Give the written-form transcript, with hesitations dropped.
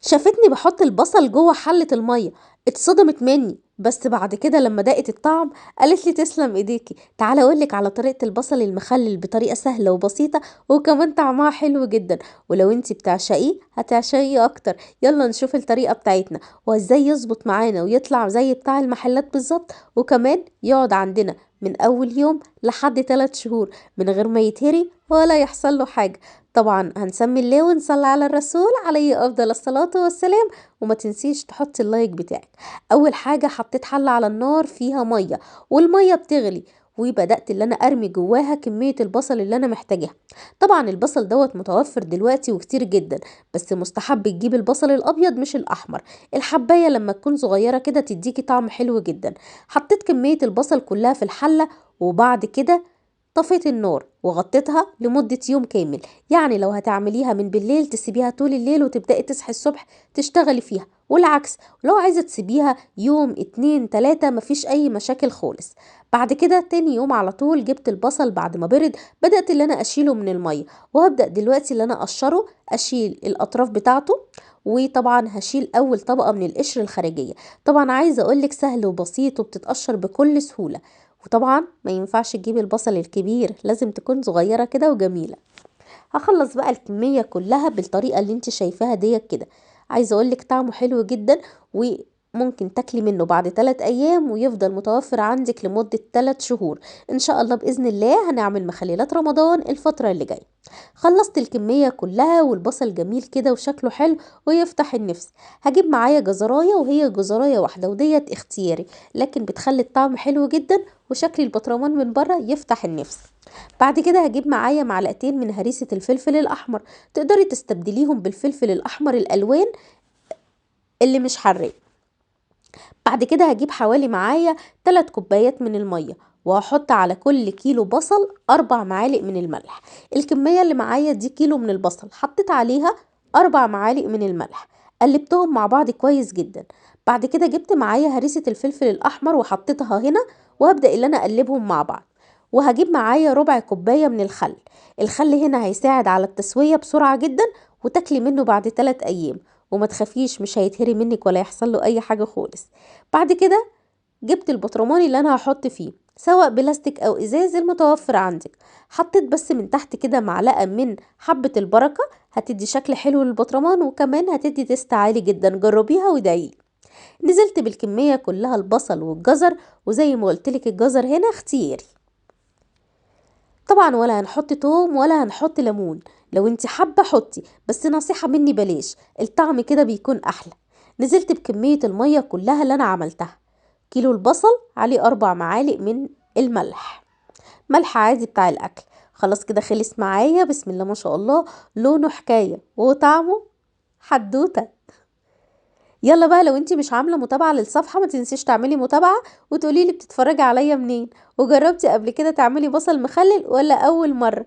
شافتني بحط البصل جوه حلة المية، اتصدمت مني. بس بعد كده لما دقت الطعم قالت لي تسلم ايديكي. تعالى اقولك على طريقة البصل المخلل بطريقة سهلة وبسيطة، وكمان طعمها حلو جدا. ولو انتي بتعشقيه هتعشقيه اكتر. يلا نشوف الطريقة بتاعتنا وازاي يظبط معانا ويطلع زي بتاع المحلات بالظبط، وكمان يقعد عندنا من اول يوم لحد 3 شهور من غير ما يتهري ولا يحصل له حاجة. طبعا هنسمي الله ونصلي على الرسول عليه افضل الصلاة والسلام. وما تنسيش تحطي اللايك بتاعك. اول حاجة حطيت حلة على النار فيها مية، والمية بتغلي، وبدأت اللي انا ارمي جواها كمية البصل اللي انا محتاجاها. طبعا البصل دوت متوفر دلوقتي وكتير جدا، بس مستحب تجيب البصل الابيض مش الاحمر. الحباية لما تكون صغيرة كده تديكي طعم حلو جدا. حطيت كمية البصل كلها في الحلة، وبعد كده طفيت النار وغطيتها لمدة يوم كامل. يعني لو هتعمليها من بالليل تسيبيها طول الليل وتبدأي تصحي الصبح تشتغلي فيها، والعكس لو عايزة تسيبيها يوم 2 3 مفيش أي مشاكل خالص. بعد كده تاني يوم على طول جبت البصل بعد ما برد، بدأت اللي أنا أشيله من المية، وهبدأ دلوقتي اللي أنا أقشره، أشيل الأطراف بتاعته. وطبعا هشيل أول طبقة من القشر الخارجية. طبعا عايزة أقولك سهل وبسيط وبتتقشر بكل سهولة. وطبعا ما ينفعش تجيبي البصل الكبير، لازم تكون صغيرة كده وجميلة. هخلص بقى الكمية كلها بالطريقة اللي انت شايفاها ديت كده. عايزة اقولك طعمه حلو جدا، وممكن تاكلي منه بعد 3 ايام ويفضل متوفر عندك لمدة 3 شهور. ان شاء الله بإذن الله هنعمل مخللات رمضان الفترة اللي جاية. خلصت الكمية كلها والبصل جميل كده وشكله حلو ويفتح النفس. هجيب معايا جزراية، وهي جزراية واحدة وديت اختياري، لكن بتخلي الطعم حلو جدا وشكل البطرمان من بره يفتح النفس. بعد كده هجيب معايا معلقتين من هريسة الفلفل الأحمر، تقدري تستبدليهم بالفلفل الأحمر الألوان اللي مش حراق. بعد كده هجيب حوالي معايا 3 كوبايات من المية، وهحط على كل كيلو بصل 4 معالق من الملح. الكمية اللي معايا دي كيلو من البصل، حطيت عليها 4 معالق من الملح، قلبتهم مع بعض كويس جدا. بعد كده جبت معايا هريسة الفلفل الأحمر وحطيتها هنا، وهبدأ اللي أنا أقلبهم مع بعض. وهجيب معايا ربع كوباية من الخل. الخل هنا هيساعد على التسوية بسرعة جدا، وتاكلي منه بعد 3 أيام. وما تخافيش مش هيتهري منك ولا يحصل له اي حاجة خالص. بعد كده جبت البطرمان اللي انا هحط فيه، سواء بلاستيك او ازاز المتوفر عندك. حطيت بس من تحت كده معلقة من حبة البركة، هتدي شكل حلو للبطرمان وكمان هتدي تيست عالي جدا. جربيها وادعيلي. نزلت بالكمية كلها البصل والجزر، وزي ما قلتلك الجزر هنا اختياري. طبعا ولا هنحط توم ولا هنحط ليمون. لو انت حابة حطي، بس نصيحة مني بلاش، الطعم كده بيكون احلى. نزلت بكمية المية كلها اللي انا عملتها. كيلو البصل عليه 4 معالق من الملح، ملح عادي بتاع الاكل. خلاص كده خلص معايا، بسم الله ما شاء الله، لونه حكاية وطعمه حدوتة. يلا بقى لو انتي مش عاملة متابعة للصفحة ما تنسيش تعملي متابعة، وتقوليلي بتتفرجي عليا منين، وجربتي قبل كده تعملي بصل مخلل ولا اول مرة.